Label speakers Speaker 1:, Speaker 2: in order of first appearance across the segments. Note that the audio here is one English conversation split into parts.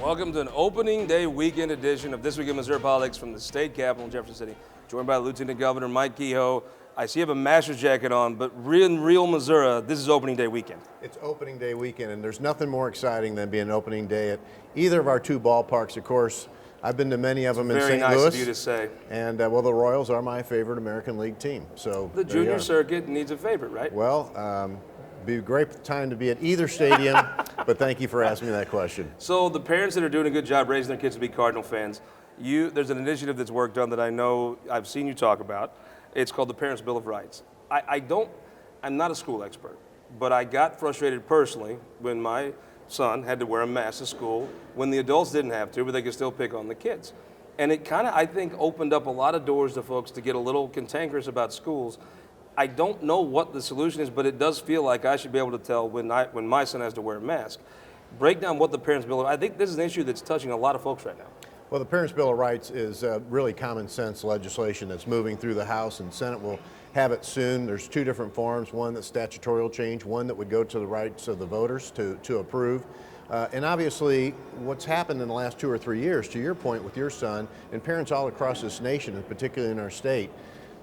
Speaker 1: Welcome to an opening day weekend edition of This Week in Missouri Politics from the state capitol in Jefferson City. Joined by Lieutenant Governor Mike Kehoe. I see you have a master's jacket on, but in real Missouri, this is opening day weekend.
Speaker 2: It's opening day weekend, and there's nothing more exciting than being opening day at either of our two ballparks. Of course, I've been to many of them in St. Louis.
Speaker 1: Very nice of you to say.
Speaker 2: And well, the Royals are my favorite American League team. So
Speaker 1: the junior circuit needs a favorite, right?
Speaker 2: Well, be a great time to be at either stadium, but thank you for asking me that question.
Speaker 1: So the parents that are doing a good job raising their kids to be Cardinal fans, there's an initiative that's worked on that I know I've seen you talk about. It's called the Parents' Bill of Rights. I'm not a school expert, but I got frustrated personally when my son had to wear a mask to school when the adults didn't have to, but they could still pick on the kids. And it kind of, I think, opened up a lot of doors to folks to get a little cantankerous about schools. I don't know what the solution is, but it does feel like I should be able to tell when my son has to wear a mask. Break down what the Parents' Bill of Rights. I think this is an issue that's touching a lot of folks right now.
Speaker 2: Well, the Parents' Bill of Rights is really common sense legislation that's moving through the House, and Senate will have it soon. There's two different forms, one that's statutorial change, one that would go to the rights of the voters to approve. And obviously, what's happened in the last 2 or 3 years, to your point with your son, and parents all across this nation, and particularly in our state,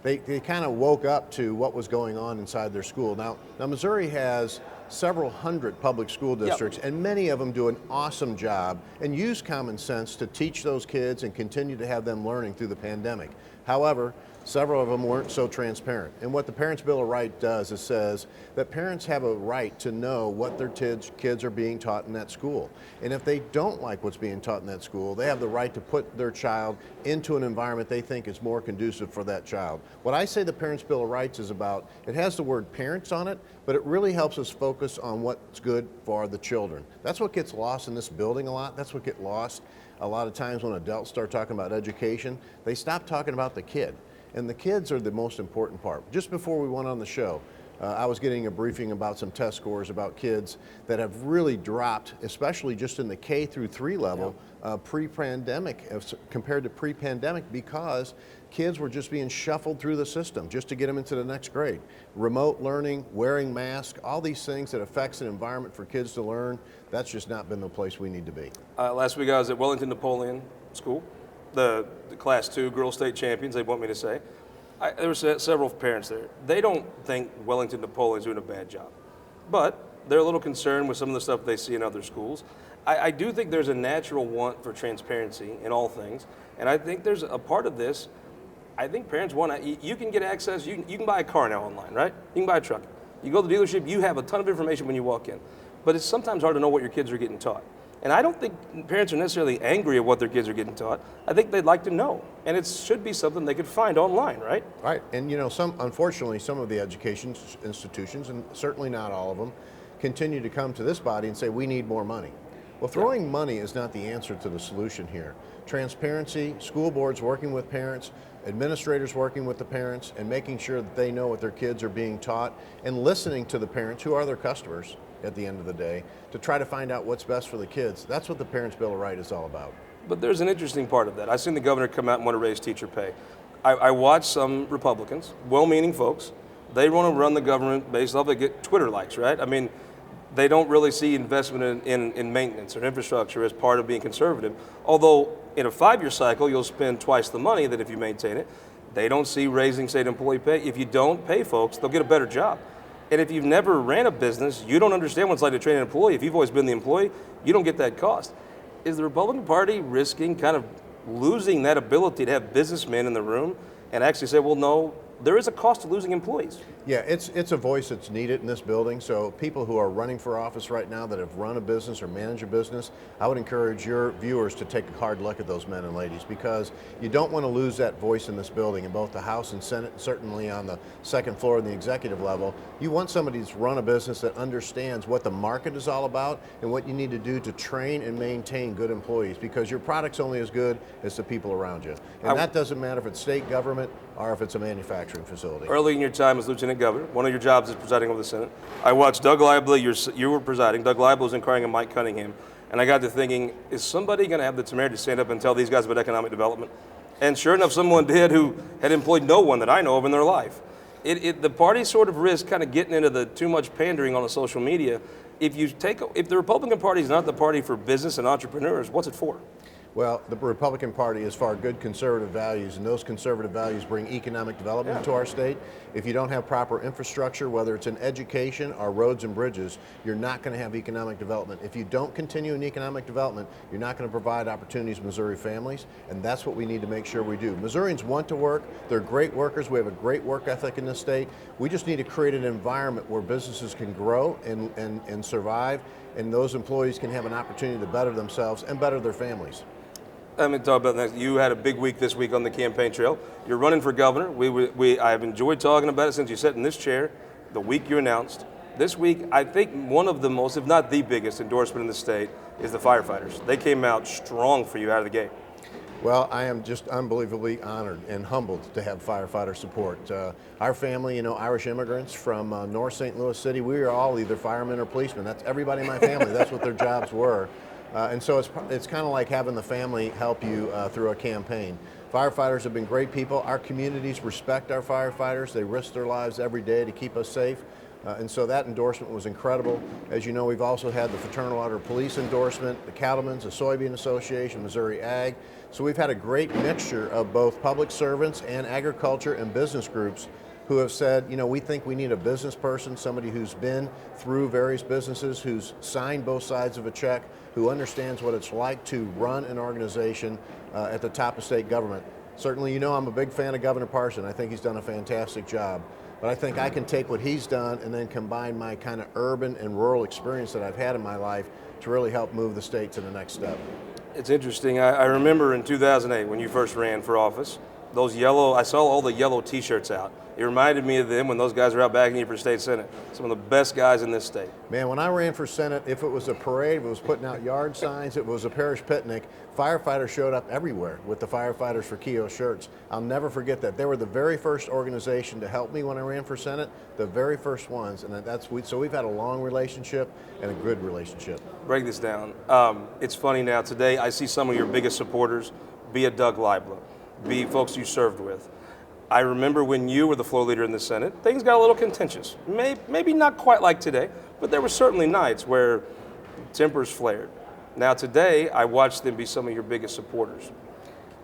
Speaker 2: they kind of woke up to what was going on inside their school. Now Missouri has several hundred public school districts, and many of them do an awesome job and use common sense to teach those kids and continue to have them learning through the pandemic. However, several of them weren't so transparent. And what the Parents' Bill of Rights does is says that parents have a right to know what their kids are being taught in that school. And if they don't like what's being taught in that school, they have the right to put their child into an environment they think is more conducive for that child. What I say the Parents' Bill of Rights is about, it has the word parents on it, but it really helps us focus on what's good for the children. That's what gets lost in this building a lot. That's what gets lost a lot of times when adults start talking about education. They stop talking about the kid. And the kids are the most important part. Just before we went on the show, I was getting a briefing about some test scores about kids that have really dropped, especially just in the K through 3 level, pre-pandemic compared to pre-pandemic, because kids were just being shuffled through the system just to get them into the next grade. Remote learning, wearing masks, all these things that affects an environment for kids to learn, that's just not been the place we need to be.
Speaker 1: Last week I was at Wellington Napoleon School. The Class 2 girls state champions, they want me to say. There were several parents there. They don't think Wellington Napoleon's doing a bad job, but they're a little concerned with some of the stuff they see in other schools. I do think there's a natural want for transparency in all things, and I think there's a part of this. I think parents want to, you can get access, you can buy a car now online, right? You can buy a truck. You go to the dealership, you have a ton of information when you walk in, but it's sometimes hard to know what your kids are getting taught. And I don't think parents are necessarily angry at what their kids are getting taught. I think they'd like to know. And it should be something they could find online, right?
Speaker 2: Right. And you know, unfortunately, some of the education institutions, and certainly not all of them, continue to come to this body and say, we need more money. Well, throwing money is not the answer to the solution here. Transparency, school boards working with parents, administrators working with the parents, and making sure that they know what their kids are being taught, and listening to the parents, who are their customers at the end of the day, to try to find out what's best for the kids. That's what the Parents' Bill of Rights is all about.
Speaker 1: But there's an interesting part of that. I've seen the governor come out and want to raise teacher pay. I watch some Republicans, well-meaning folks, they want to run the government based off, they get Twitter likes, right? I mean, they don't really see investment in maintenance or infrastructure as part of being conservative. Although in a 5-year cycle, you'll spend twice the money that if you maintain it. They don't see raising state employee pay. If you don't pay folks, they'll get a better job. And if you've never ran a business, you don't understand what it's like to train an employee. If you've always been the employee, you don't get that cost. Is the Republican Party risking kind of losing that ability to have businessmen in the room and actually say, well, no, there is a cost to losing employees?
Speaker 2: Yeah, it's a voice that's needed in this building. So people who are running for office right now that have run a business or manage a business, I would encourage your viewers to take a hard look at those men and ladies, because you don't want to lose that voice in this building in both the House and Senate, and certainly on the second floor and the executive level. You want somebody that's run a business that understands what the market is all about and what you need to do to train and maintain good employees, because your product's only as good as the people around you. And that doesn't matter if it's state government or if it's a manufacturing facility.
Speaker 1: Early in your time as Lieutenant Governor, one of your jobs is presiding over the Senate. I watched Doug Lively, you were presiding. Doug Lively was inquiring of Mike Cunningham. And I got to thinking, is somebody going to have the temerity to stand up and tell these guys about economic development? And sure enough, someone did, who had employed no one that I know of in their life. The party sort of risked kind of getting into the too much pandering on the social media if the Republican Party is not the party for business and entrepreneurs, what's it for?
Speaker 2: Well, the Republican Party is for good conservative values, and those conservative values bring economic development to our state. If you don't have proper infrastructure, whether it's in education or roads and bridges, you're not going to have economic development. If you don't continue in economic development, you're not going to provide opportunities to Missouri families, and that's what we need to make sure we do. Missourians want to work. They're great workers. We have a great work ethic in this state. We just need to create an environment where businesses can grow and survive, and those employees can have an opportunity to better themselves and better their families.
Speaker 1: I'm going to talk about that. You had a big week this week on the campaign trail. You're running for governor. I have enjoyed talking about it since you sat in this chair the week you announced. This week, I think one of the most, if not the biggest endorsement in the state is the firefighters. They came out strong for you out of the gate.
Speaker 2: Well, I am just unbelievably honored and humbled to have firefighter support. Our family, Irish immigrants from North St. Louis City, we are all either firemen or policemen. That's everybody in my family. That's what their jobs were. And so it's kind of like having the family help you through a campaign. Firefighters have been great people. Our communities respect our firefighters. They risk their lives every day to keep us safe. And so that endorsement was incredible. As you know, we've also had the Fraternal Order of Police endorsement, the Cattlemen's, the Soybean Association, Missouri Ag. So we've had a great mixture of both public servants and agriculture and business groups who have said, we think we need a business person, somebody who's been through various businesses, who's signed both sides of a check, who understands what it's like to run an organization at the top of state government. Certainly, I'm a big fan of Governor Parson. I think he's done a fantastic job. But I think I can take what he's done and then combine my kind of urban and rural experience that I've had in my life to really help move the state to the next step.
Speaker 1: It's interesting. I remember in 2008 when you first ran for office, I saw all the yellow T-shirts out. It reminded me of them when those guys were out backing you for state senate. Some of the best guys in this state.
Speaker 2: Man, when I ran for senate, if it was a parade, if it was putting out yard signs, if it was a parish picnic, firefighters showed up everywhere with the Firefighters for Kehoe shirts. I'll never forget that. They were the very first organization to help me when I ran for senate, the very first ones, and so we've had a long relationship and a good relationship.
Speaker 1: Break this down. It's funny now, today I see some of your biggest supporters, be it Doug Leibler, be folks you served with. I remember when you were the floor leader in the Senate, things got a little contentious. Maybe not quite like today, but there were certainly nights where tempers flared. Now today, I watched them be some of your biggest supporters.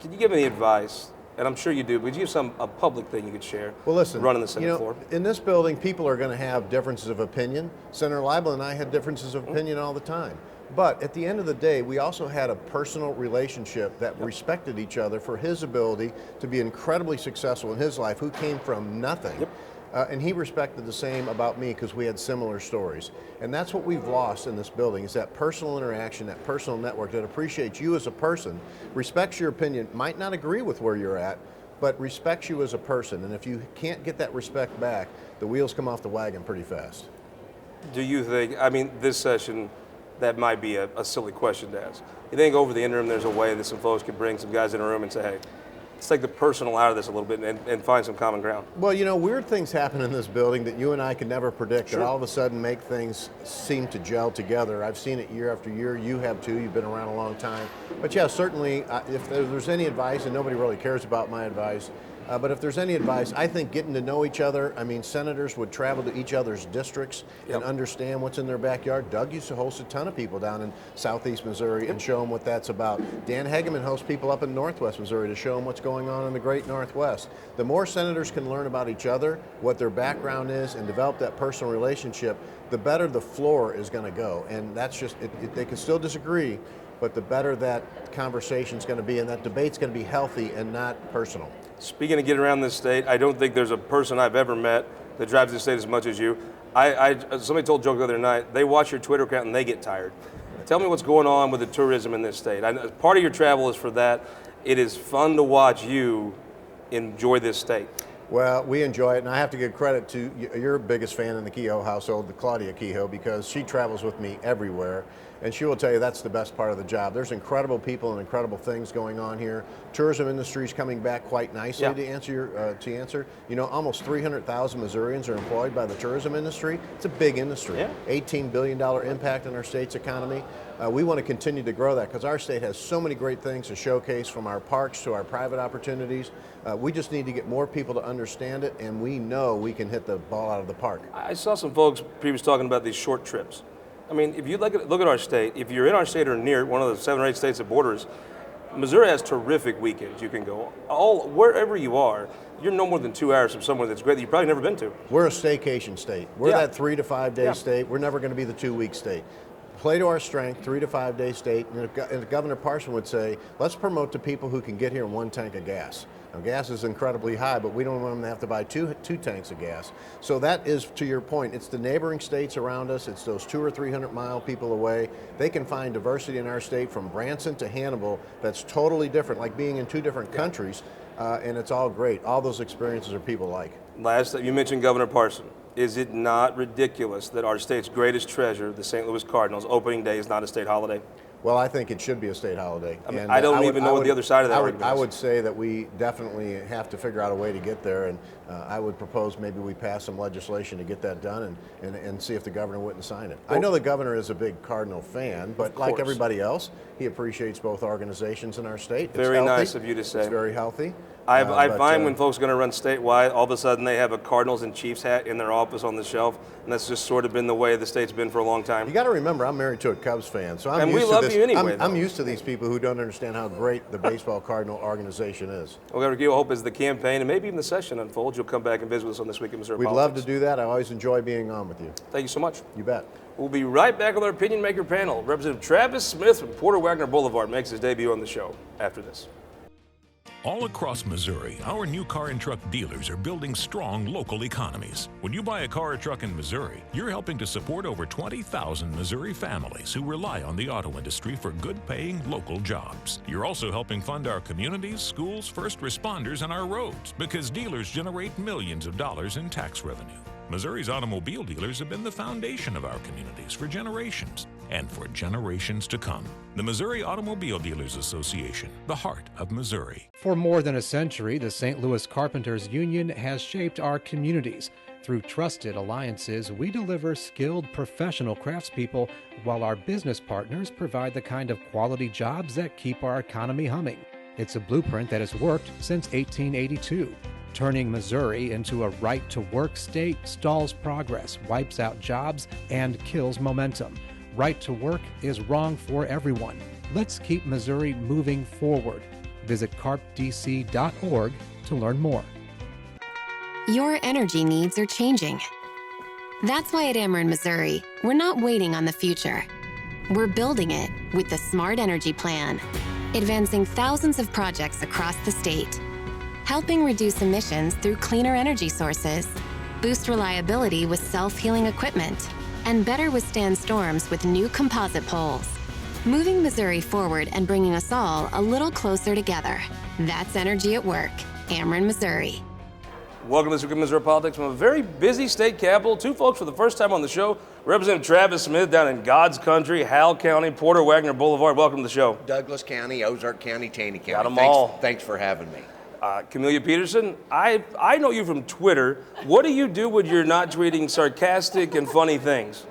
Speaker 1: Can you give any advice? And I'm sure you do, but you have a public thing you could share.
Speaker 2: Well, listen,
Speaker 1: running the Senate floor.
Speaker 2: In this building, people are going to have differences of opinion. Senator Leibler and I had differences of opinion all the time. But at the end of the day, we also had a personal relationship that respected each other for his ability to be incredibly successful in his life, who came from nothing.
Speaker 1: Yep.
Speaker 2: And he respected the same about me because we had similar stories. And that's what we've lost in this building, is that personal interaction, that personal network that appreciates you as a person, respects your opinion, might not agree with where you're at, but respects you as a person. And if you can't get that respect back, the wheels come off the wagon pretty fast.
Speaker 1: Do you think, this session, that might be a silly question to ask. You think over the interim there's a way that some folks could bring some guys in a room and say, hey, let's take the personal out of this a little bit and find some common ground?
Speaker 2: Well, weird things happen in this building that you and I could never predict,
Speaker 1: Sure.
Speaker 2: that all of a sudden make things seem to gel together. I've seen it year after year. You have too. You've been around a long time. But yeah, certainly, if there's any advice, and nobody really cares about my advice, but if there's any advice, I think getting to know each other. Senators would travel to each other's districts and understand what's in their backyard. Doug used to host a ton of people down in southeast Missouri and show them what that's about. Dan Hegeman hosts people up in northwest Missouri to show them what's going on in the great Northwest. The more senators can learn about each other, what their background is, and develop that personal relationship, the better the floor is going to go. And that's just, they can still disagree, but the better that conversation's going to be, and that debate's going to be healthy and not personal.
Speaker 1: Speaking of getting around this state, I don't think there's a person I've ever met that drives this state as much as you. Somebody told Joe the other night, they watch your Twitter account and they get tired. Tell me what's going on with the tourism in this state. Part of your travel is for that. It is fun to watch you enjoy this state.
Speaker 2: Well, we enjoy it, and I have to give credit to your biggest fan in the Kehoe household, the Claudia Kehoe, because she travels with me everywhere, and she will tell you that's the best part of the job. There's incredible people and incredible things going on here. Tourism industry is coming back quite nicely. To answer. Almost 300,000 Missourians are employed by the tourism industry. It's a big industry.
Speaker 1: Yeah.
Speaker 2: $18 billion impact on our state's economy. We want to continue to grow that because our state has so many great things to showcase, from our parks to our private opportunities. We just need to get more people to understand it, and we know we can hit the ball out of the park.
Speaker 1: I saw some folks previously talking about these short trips. I mean, if you look at our state, if you're in our state or near one of the 7 or 8 states that borders, Missouri has terrific weekends. You can go wherever you are. You're no more than 2 hours from somewhere that's great that you've probably never been to.
Speaker 2: We're a staycation state. We're that 3 to 5 day state. We're never going to be the 2-week state. Play to our strength, 3 to 5 day state. And Governor Parson would say, let's promote to people who can get here in 1 tank of gas. Now, gas is incredibly high, but we don't want them to have to buy two tanks of gas. So that is, to your point, it's the neighboring states around us. It's those 200 or 300 mile people away. They can find diversity in our state from Branson to Hannibal that's totally different, like being in 2 different countries, and it's all great. All those experiences are people like.
Speaker 1: Last, you mentioned Governor Parson. Is it not ridiculous that our state's greatest treasure, the St. Louis Cardinals, opening day is not a state holiday?
Speaker 2: Well, I think it should be a state holiday.
Speaker 1: I mean, I don't even know what the other side of that argument is.
Speaker 2: I would say that we definitely have to figure out a way to get there, and I would propose maybe we pass some legislation to get that done and see if the governor wouldn't sign it. I know the governor is a big Cardinal fan, but like everybody else, he appreciates both organizations in our state.
Speaker 1: Very nice of you to say.
Speaker 2: It's very healthy.
Speaker 1: I find when folks are going to run statewide, all of a sudden they have a Cardinals and Chiefs hat in their office on the shelf, and that's just sort of been the way the state's been for a long time.
Speaker 2: You got to remember, I'm married to a Cubs fan, so I'm
Speaker 1: and
Speaker 2: used
Speaker 1: we love
Speaker 2: to this.
Speaker 1: You anyway.
Speaker 2: I'm used to these people who don't understand how great the baseball Cardinal organization is.
Speaker 1: Well, Governor, I hope as the campaign and maybe even the session unfolds, you'll come back and visit with us on This Week in Missouri
Speaker 2: We'd
Speaker 1: Politics.
Speaker 2: love to do that. I always enjoy being on with you.
Speaker 1: Thank you so much.
Speaker 2: You bet.
Speaker 1: We'll be right back with our Opinion Maker panel. Representative Travis Smith from Porter Wagner Boulevard makes his debut on the show after this.
Speaker 3: All across Missouri, our new car and truck dealers are building strong local economies. When you buy a car or truck in Missouri, you're helping to support over 20,000 Missouri families who rely on the auto industry for good-paying local jobs. You're also helping fund our communities, schools, first responders, and our roads because dealers generate millions of dollars in tax revenue. Missouri's automobile dealers have been the foundation of our communities for generations and for generations to come. The Missouri Automobile Dealers Association, the heart of Missouri.
Speaker 4: For more than a century, the St. Louis Carpenters Union has shaped our communities. Through trusted alliances, we deliver skilled professional craftspeople while our business partners provide the kind of quality jobs that keep our economy humming. It's a blueprint that has worked since 1882. Turning Missouri into a right-to-work state stalls progress, wipes out jobs, and kills momentum. Right to work is wrong for everyone. Let's keep Missouri moving forward. Visit carpdc.org to learn more.
Speaker 5: Your energy needs are changing. That's why at Ameren, Missouri, we're not waiting on the future. We're building it with the Smart Energy Plan, advancing thousands of projects across the state, helping reduce emissions through cleaner energy sources, boost reliability with self-healing equipment, and better withstand storms with new composite poles. Moving Missouri forward and bringing us all a little closer together. That's energy at work. Ameren, Missouri.
Speaker 1: Welcome to This Week in Missouri Politics from a very busy state capital. 2 folks for the first time on the show. Representative Travis Smith down in God's country, Howell County, Porter Wagner Boulevard. Welcome to the show.
Speaker 6: Douglas County, Ozark County, Taney County.
Speaker 1: Got them all.
Speaker 6: Thanks for having me.
Speaker 1: Camellia Peterson, I know you from Twitter. What do you do when you're not tweeting sarcastic and funny things?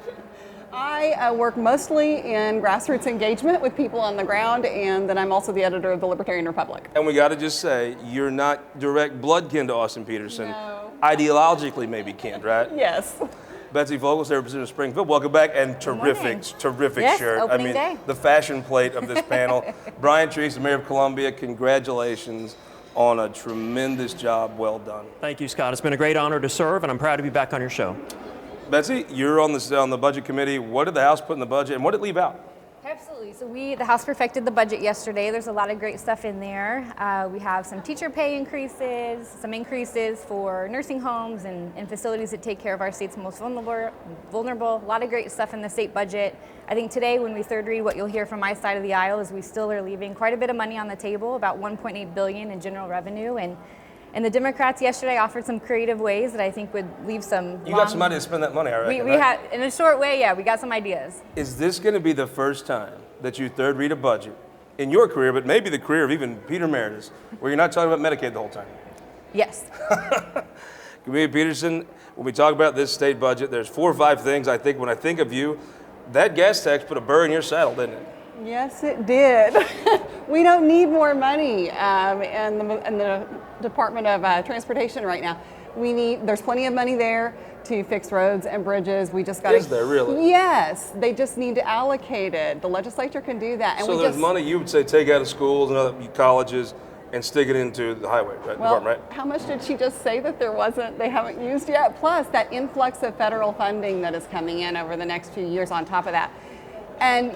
Speaker 7: I work mostly in grassroots engagement with people on the ground, and then I'm also the editor of the Libertarian Republic.
Speaker 1: And we got to just say, you're not direct blood kin to Austin Peterson.
Speaker 7: No.
Speaker 1: Ideologically, maybe kin, right?
Speaker 7: Yes.
Speaker 1: Betsy Fogle, Representative of Springfield, welcome back, and terrific
Speaker 8: Yes,
Speaker 1: shirt.
Speaker 8: opening day.
Speaker 1: The fashion plate of this panel. Brian Treece, the Mayor of Columbia, congratulations on a tremendous job. Well done.
Speaker 9: Thank you, Scott. It's been a great honor to serve, and I'm proud to be back on your show.
Speaker 1: Betsy, you're on the Budget Committee. What did the House put in the budget, and what did it leave out?
Speaker 8: Absolutely. So the House perfected the budget yesterday. There's a lot of great stuff in there. We have some teacher pay increases, some increases for nursing homes and facilities that take care of our state's most vulnerable. A lot of great stuff in the state budget. I think today when we third read, what you'll hear from my side of the aisle is we still are leaving quite a bit of money on the table, about $1.8 billion in general revenue. And the Democrats yesterday offered some creative ways that I think would leave some.
Speaker 1: You got some money to spend that money, I reckon.
Speaker 8: We had, in a short way, yeah, we got some ideas.
Speaker 1: Is this going to be the first time that you third read a budget in your career, but maybe the career of even Peter Meredith, where you're not talking about Medicaid the whole time?
Speaker 8: Yes.
Speaker 1: Camellia Peterson, when we talk about this state budget, there's 4 or 5 things I think when I think of you. That gas tax put a burr in your saddle, didn't it?
Speaker 7: Yes, it did. We don't need more money in the Department of Transportation right now. There's plenty of money there to fix roads and bridges. We just got to.
Speaker 1: Is there really?
Speaker 7: Yes, they just need to allocate it. The legislature can do that. And
Speaker 1: so there's money you would say take out of schools and other colleges and stick it into the highway department, right?
Speaker 7: How much did she just say that they haven't used yet? Plus that influx of federal funding that is coming in over the next few years on top of that. And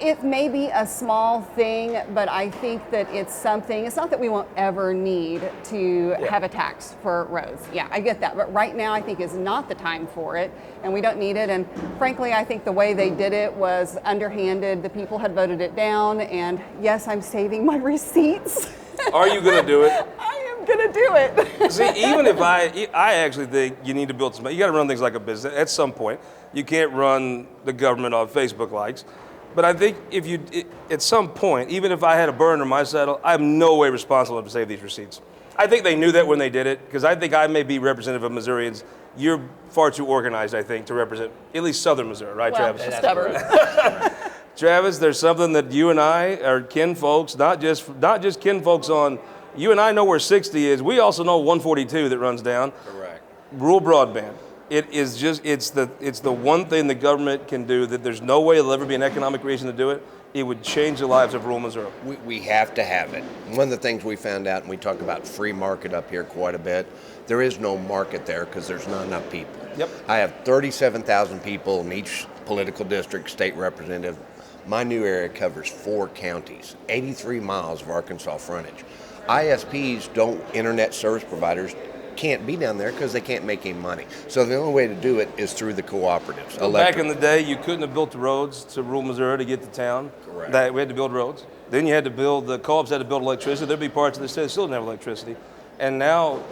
Speaker 7: it may be a small thing, but I think that it's not that we won't ever need to have a tax for roads. Yeah, I get that. But right now I think is not the time for it, and we don't need it. And frankly, I think the way they did it was underhanded. The people had voted it down, and yes, I'm saving my receipts.
Speaker 1: Are you going to do it?
Speaker 7: I am going to do it.
Speaker 1: See, even if I actually think you need to build you got to run things like a business at some point. You can't run the government on Facebook likes. But I think at some point, even if I had a burn on my saddle, I'm no way responsible to save these receipts. I think they knew that when they did it, because I think I may be representative of Missourians. You're far too organized, I think, to represent at least Southern Missouri, right, Travis?
Speaker 7: Stubborn.
Speaker 1: Travis, there's something that you and I are kin folks, not just kin folks on. You and I know where 60 is. We also know 142 that runs down.
Speaker 6: Correct.
Speaker 1: Rural broadband. It is just, it's the one thing the government can do that there's no way there'll ever be an economic reason to do it. It would change the lives of rural Missouri.
Speaker 6: We have to have it. One of the things we found out, and we talk about free market up here quite a bit, there is no market there because there's not enough people.
Speaker 1: Yep.
Speaker 6: I have 37,000 people in each political district, state representative. My new area covers 4 counties, 83 miles of Arkansas frontage. ISPs internet service providers can't be down there because they can't make any money. So the only way to do it is through the cooperatives.
Speaker 1: So back in the day, you couldn't have built the roads to rural Missouri to get to town.
Speaker 6: Correct.
Speaker 1: We had to build roads. Then you had to build, the co-ops had to build electricity. There'd be parts of the state that still didn't have electricity. And now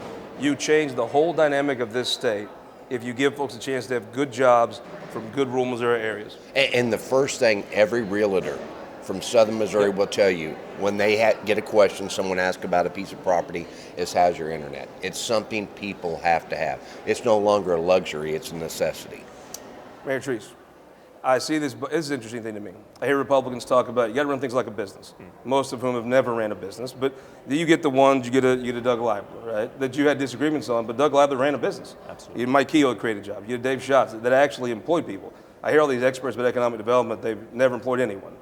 Speaker 1: you change the whole dynamic of this state if you give folks a chance to have good jobs from good rural Missouri areas.
Speaker 6: And the first thing every realtor from Southern Missouri will tell you when they get a question, someone asks about a piece of property, is how's your internet? It's something people have to have. It's no longer a luxury, it's a necessity.
Speaker 1: Mayor Treece, I see this is an interesting thing to me. I hear Republicans talk about you got to run things like a business, most of whom have never ran a business, but you get the ones, you get a Doug Leibler, right, that you had disagreements on, but Doug Leibler ran a business.
Speaker 9: Absolutely.
Speaker 1: Mike Kehoe created a job. You had Dave Schatz that actually employed people. I hear all these experts about economic development, they've never employed anyone.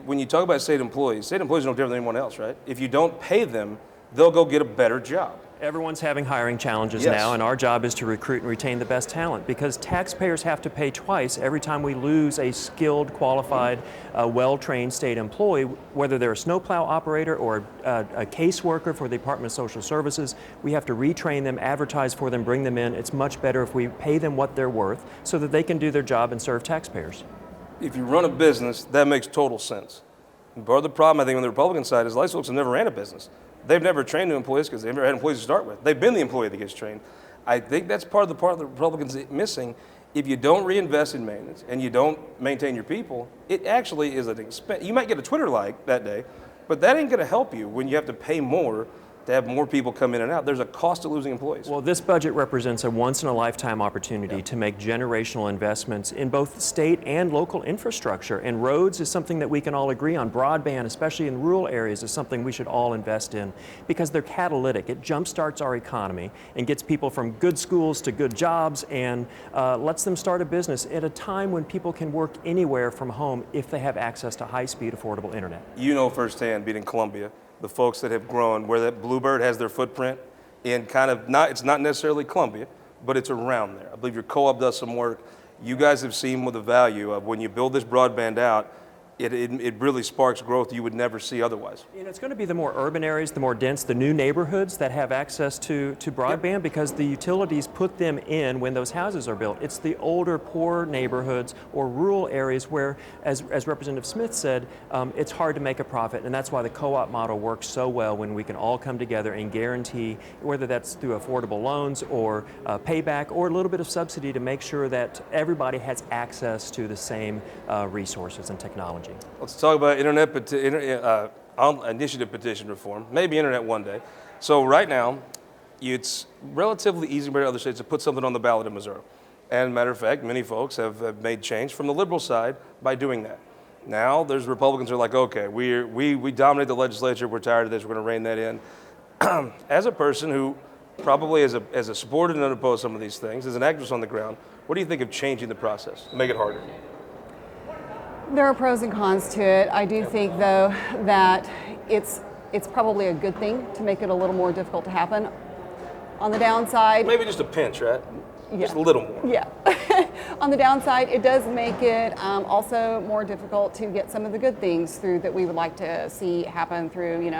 Speaker 1: When you talk about state employees are no different than anyone else, right? If you don't pay them, they'll go get a better job.
Speaker 9: Everyone's having hiring challenges
Speaker 1: Yes.
Speaker 9: now, and our job is to recruit and retain the best talent because taxpayers have to pay twice every time we lose a skilled, qualified, well-trained state employee, whether they're a snowplow operator or a caseworker for the Department of Social Services. We have to retrain them, advertise for them, bring them in. It's much better if we pay them what they're worth so that they can do their job and serve taxpayers.
Speaker 1: If you run a business, that makes total sense. And part of the problem, I think, on the Republican side is a lot of folks have never ran a business. They've never trained new employees because they've never had employees to start with. They've been the employee that gets trained. I think that's part of the Republicans missing. If you don't reinvest in maintenance and you don't maintain your people, it actually is an expense. You might get a Twitter like that day, but that ain't going to help you when you have to pay more to have more people come in and out. There's a cost to losing employees.
Speaker 9: Well, this budget represents a once-in-a-lifetime opportunity to make generational investments in both state and local infrastructure. And roads is something that we can all agree on. Broadband, especially in rural areas, is something we should all invest in because they're catalytic. It jumpstarts our economy and gets people from good schools to good jobs and lets them start a business at a time when people can work anywhere from home if they have access to high-speed, affordable internet.
Speaker 1: You know firsthand, being in Columbia, the folks that have grown, where that Bluebird has their footprint in it's not necessarily Columbia, but it's around there. I believe your co-op does some work. You guys have seen what the value of when you build this broadband out, it really sparks growth you would never see otherwise.
Speaker 9: And it's going to be the more urban areas, the more dense, the new neighborhoods that have access to broadband because the utilities put them in when those houses are built. It's the older, poor neighborhoods or rural areas where, as Representative Smith said, it's hard to make a profit, and that's why the co-op model works so well when we can all come together and guarantee, whether that's through affordable loans or payback or a little bit of subsidy to make sure that everybody has access to the same resources and technology.
Speaker 1: Let's talk about initiative petition reform, maybe internet one day. So right now, it's relatively easy compared to other states to put something on the ballot in Missouri. And matter of fact, many folks have made change from the liberal side by doing that. Now there's Republicans who are like, okay, we dominate the legislature, we're tired of this, we're going to rein that in. As a person who probably as a supporter and opposed some of these things, as an activist on the ground, what do you think of changing the process to make it harder?
Speaker 7: There are pros and cons to it. I do think, though, that it's probably a good thing to make it a little more difficult to happen. On the downside,
Speaker 1: Maybe just a pinch, right?
Speaker 7: Yeah.
Speaker 1: Just a little more.
Speaker 7: Yeah. On the downside, it does make it also more difficult to get some of the good things through that we would like to see happen through,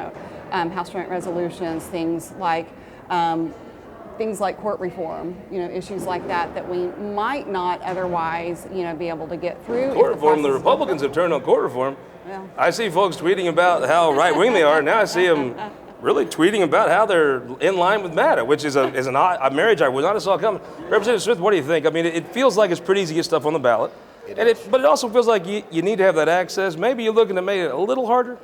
Speaker 7: House Joint Resolutions, things like court reform, issues like that we might not otherwise, be able to get through.
Speaker 1: Court reform, the Republicans have turned on court reform.
Speaker 7: Yeah.
Speaker 1: I see folks tweeting about how right-wing they are. Now I see them really tweeting about how they're in line with MATA, which is a marriage I would not have saw coming. Representative Smith, what do you think? I mean, it feels like it's pretty easy to get stuff on the ballot, but it also feels like you need to have that access. Maybe you're looking to make it a little harder.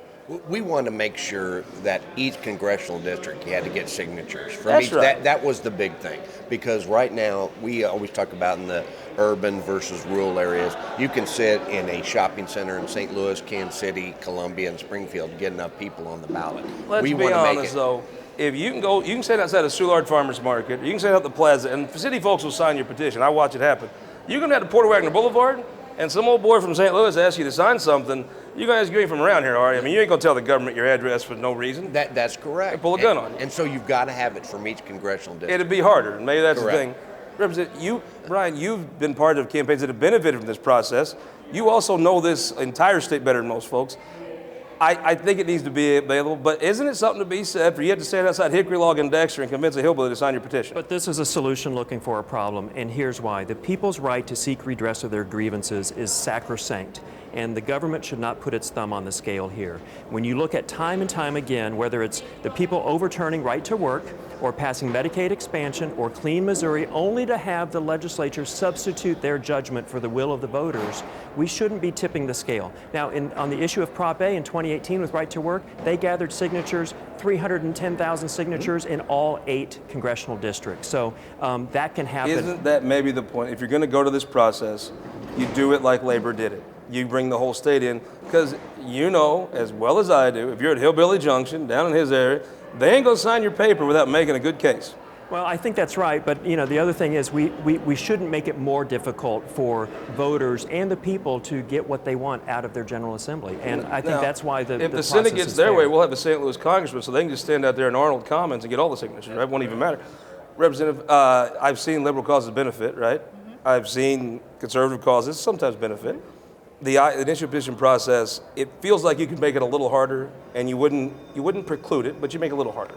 Speaker 6: We want to make sure that each congressional district, you had to get signatures from
Speaker 1: That's
Speaker 6: each.
Speaker 1: right.
Speaker 6: That was the big thing, because right now we always talk about in the urban versus rural areas. You can sit in a shopping center in St. Louis, Kansas City, Columbia, and Springfield to get enough people on the ballot.
Speaker 1: Let's be honest, though. If you can stand outside a Soulard Farmers Market, you can stand out the plaza, and city folks will sign your petition. I watch it happen. You can have to Porter Wagner Boulevard, and some old boy from St. Louis asks you to sign something. You guys ain't from around here, are you? I mean, you ain't gonna tell the government your address for no reason.
Speaker 6: That's correct.
Speaker 1: They pull a gun on you.
Speaker 6: And so you've got to have it from each congressional district.
Speaker 1: It'd be harder, and maybe that's
Speaker 6: Correct.
Speaker 1: the thing. Brian, you've been part of campaigns that have benefited from this process. You also know this entire state better than most folks. I think it needs to be available, but isn't it something to be said for you have to stand outside Hickory Log and Dexter and convince a hillbilly to sign your petition?
Speaker 9: But this is a solution looking for a problem, and here's why. The people's right to seek redress of their grievances is sacrosanct, and the government should not put its thumb on the scale here. When you look at time and time again, whether it's the people overturning right to work, or passing Medicaid expansion, or Clean Missouri, only to have the legislature substitute their judgment for the will of the voters, we shouldn't be tipping the scale. Now, on the issue of Prop A in 2018 with right to work, they gathered signatures, 310,000 signatures in all 8 congressional districts. So that can happen.
Speaker 1: Isn't that maybe the point? If you're going to go to this process, you do it like Labor did it. You bring the whole state in, because you know as well as I do, if you're at Hillbilly Junction, down in his area, they ain't going to sign your paper without making a good case.
Speaker 9: Well, I think that's right, but the other thing is we shouldn't make it more difficult for voters and the people to get what they want out of their General Assembly, and I think that's why
Speaker 1: if the Senate gets their way, we'll have a St. Louis congressman, so they can just stand out there in Arnold Commons and get all the signatures, right? It won't even matter. Representative, I've seen liberal causes benefit, right? I've seen conservative causes sometimes benefit. The initial petition process, it feels like you could make it a little harder, and you wouldn't preclude it, but you make it a little harder.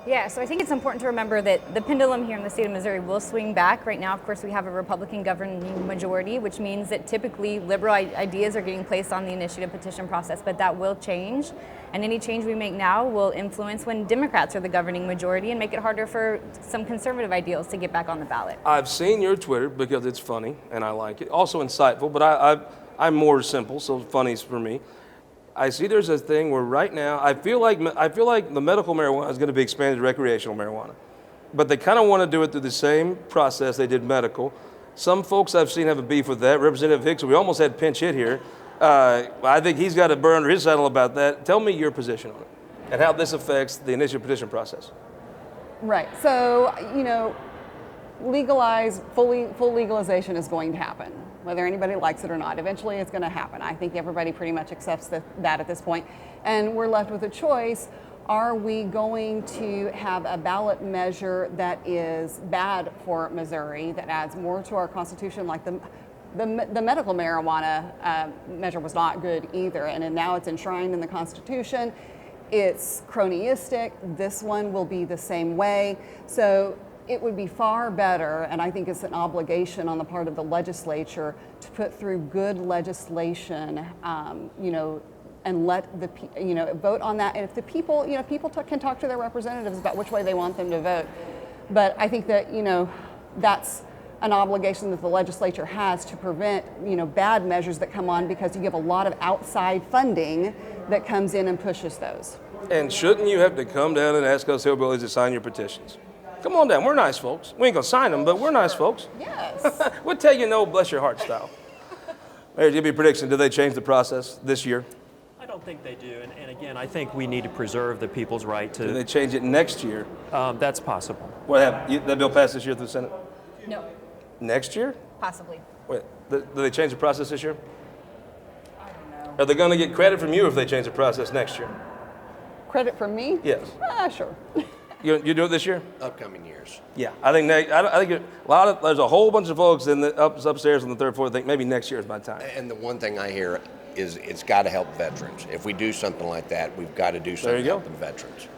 Speaker 8: Yeah, so I think it's important to remember that the pendulum here in the state of Missouri will swing back. Right now, of course, we have a Republican governing majority, which means that typically liberal ideas are getting placed on the initiative petition process, but that will change. And any change we make now will influence when Democrats are the governing majority and make it harder for some conservative ideals to get back on the ballot.
Speaker 1: I've seen your Twitter because it's funny and I like it. Also insightful, but I'm more simple, so funny's for me. I see there's a thing where right now I feel like the medical marijuana is going to be expanded to recreational marijuana, but they kind of want to do it through the same process they did medical. Some folks I've seen have a beef with that. Representative Hicks, we almost had pinch hit here. I think he's got to burn under his saddle about that. Tell me your position on it and how this affects the initial petition process.
Speaker 7: Right. So, full legalization is going to happen, whether anybody likes it or not. Eventually it's going to happen. I think everybody pretty much accepts that at this point. And we're left with a choice. Are we going to have a ballot measure that is bad for Missouri, that adds more to our Constitution, like the medical marijuana measure was not good either, and now it's enshrined in the Constitution. It's cronyistic. This one will be the same way. So it would be far better, and I think it's an obligation on the part of the legislature to put through good legislation, and let the vote on that. And if the people, people can talk to their representatives about which way they want them to vote. But I think that that's an obligation that the legislature has to prevent bad measures that come on, because you give a lot of outside funding that comes in and pushes those.
Speaker 1: And shouldn't you have to come down and ask us hillbillies to sign your petitions? Come on down, we're nice folks. We ain't gonna sign them, but we're nice folks.
Speaker 7: Yes.
Speaker 1: We'll tell you no, bless your heart style. Mayor, give me a prediction. Do they change the process this year?
Speaker 9: I don't don't think they do, and again, I think we need to preserve the people's right to.
Speaker 1: Do they change it next year?
Speaker 9: That's possible.
Speaker 1: What happened? That bill passed this year through the Senate?
Speaker 8: No,
Speaker 1: Next year?
Speaker 8: possibly.
Speaker 1: Wait, do they change the process this year?
Speaker 7: I don't know.
Speaker 1: Are they going to get credit from you if they change the process next year?
Speaker 7: Credit from me?
Speaker 1: Yes.
Speaker 7: Sure.
Speaker 1: You do it this year?
Speaker 6: Upcoming years.
Speaker 1: Yeah, I think there's a whole bunch of folks in the upstairs on the third floor that think maybe next year is my time.
Speaker 6: And the one thing I hear is it's got to help veterans. If we do something like that, we've got to do something
Speaker 1: you go.
Speaker 6: helping veterans.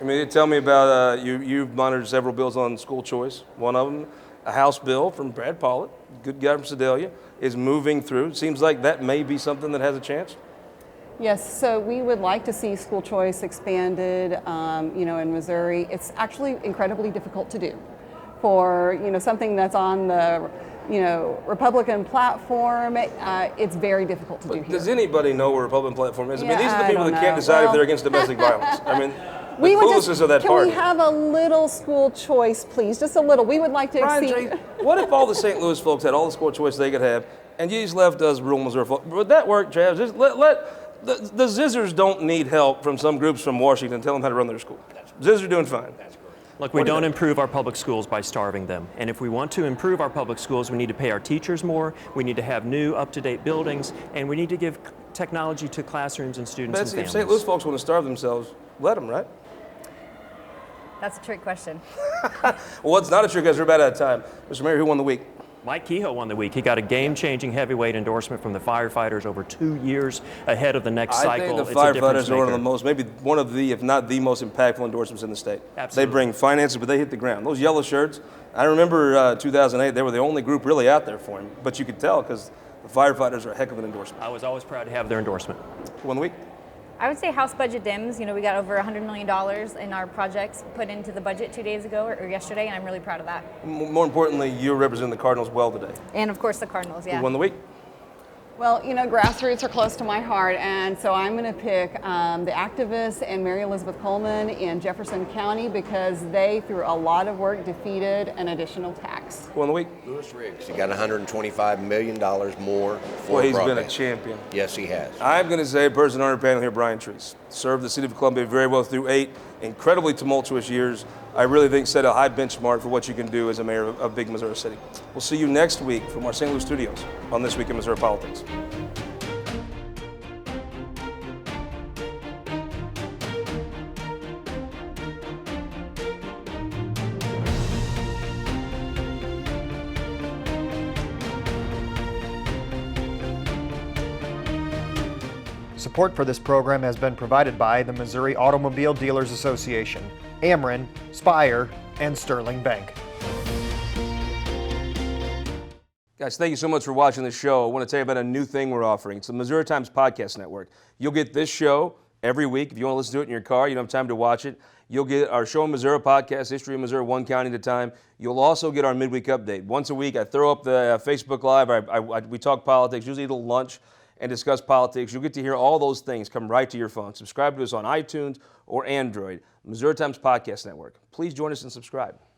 Speaker 1: I mean, tell me about you've monitored several bills on school choice. One of them, a House bill from Brad Pollitt, good guy from Sedalia, is moving through. It seems like that may be something that has a chance.
Speaker 7: Yes, so we would like to see school choice expanded, in Missouri. It's actually incredibly difficult to do for, something that's on the, Republican platform. It's very difficult to do here.
Speaker 1: Does anybody know what Republican platform is? I mean,
Speaker 7: Yeah,
Speaker 1: these are the
Speaker 7: I
Speaker 1: people
Speaker 7: don't
Speaker 1: that can't
Speaker 7: know.
Speaker 1: decide if
Speaker 7: Well-
Speaker 1: they're against domestic violence. I mean, the
Speaker 7: We would
Speaker 1: cluelessness of that
Speaker 7: can
Speaker 1: party.
Speaker 7: we have a little school choice, please? Just a little. We would like to
Speaker 1: Brian,
Speaker 7: exceed.
Speaker 1: Jay, what if all the St. Louis folks had all the school choice they could have, and you just left us rural Missouri folks? Would that work, Travis? Just the Zizzers don't need help from some groups from Washington. Tell them how to run their school. Zizzers are doing fine.
Speaker 9: Look, we don't improve our public schools by starving them. And if we want to improve our public schools, we need to pay our teachers more, we need to have new, up-to-date buildings, and we need to give technology to classrooms and students
Speaker 1: Betsy,
Speaker 9: and
Speaker 1: if
Speaker 9: families.
Speaker 1: St. Louis folks want to starve themselves, let them, right?
Speaker 8: That's a trick question.
Speaker 1: Well, it's not a trick because we're about out of time. Mr. Mayor, who won the week?
Speaker 9: Mike Kehoe won the week. He got a game-changing heavyweight endorsement from the firefighters over 2 years ahead of the next cycle.
Speaker 1: I think the
Speaker 9: It's a difference
Speaker 1: firefighters are one of
Speaker 9: maker.
Speaker 1: the most, maybe one of the, if not the most impactful endorsements in the state.
Speaker 9: Absolutely.
Speaker 1: They bring finances, but they hit the ground. Those yellow shirts, I remember 2008, they were the only group really out there for him. But you could tell because the firefighters are a heck of an endorsement.
Speaker 9: I was always proud to have their endorsement.
Speaker 1: Who won the week?
Speaker 8: I would say House budget dims. We got over $100 million in our projects put into the budget 2 days ago or yesterday, and I'm really proud of that.
Speaker 1: More importantly, you represent the Cardinals well today.
Speaker 8: And of course the Cardinals, yeah.
Speaker 1: Who won the week?
Speaker 7: Well, grassroots are close to my heart, and so I'm going to pick the activists and Mary Elizabeth Coleman in Jefferson County because they, through a lot of work, defeated an additional tax.
Speaker 1: Who won the week?
Speaker 6: Louis Riggs, he got $125 million more for
Speaker 1: Well, he's
Speaker 6: broadband.
Speaker 1: been a champion.
Speaker 6: Yes, he has.
Speaker 1: I'm going to say person on our panel here, Brian Treece. Served the city of Columbia very well through 8 incredibly tumultuous years. I really think set a high benchmark for what you can do as a mayor of big Missouri City. We'll see you next week from our St. Louis studios on This Week in Missouri Politics.
Speaker 10: Support for this program has been provided by the Missouri Automobile Dealers Association, Ameren, Spire, and Sterling Bank.
Speaker 1: Guys, thank you so much for watching this show. I want to tell you about a new thing we're offering. It's the Missouri Times Podcast Network. You'll get this show every week. If you want to listen to it in your car, you don't have time to watch it. You'll get our Show in Missouri podcast, History of Missouri, one county at a time. You'll also get our midweek update. Once a week, I throw up the Facebook Live. We talk politics, usually eat a little lunch and discuss politics. You'll get to hear all those things come right to your phone. Subscribe to us on iTunes or Android. Missouri Times Podcast Network. Please join us and subscribe.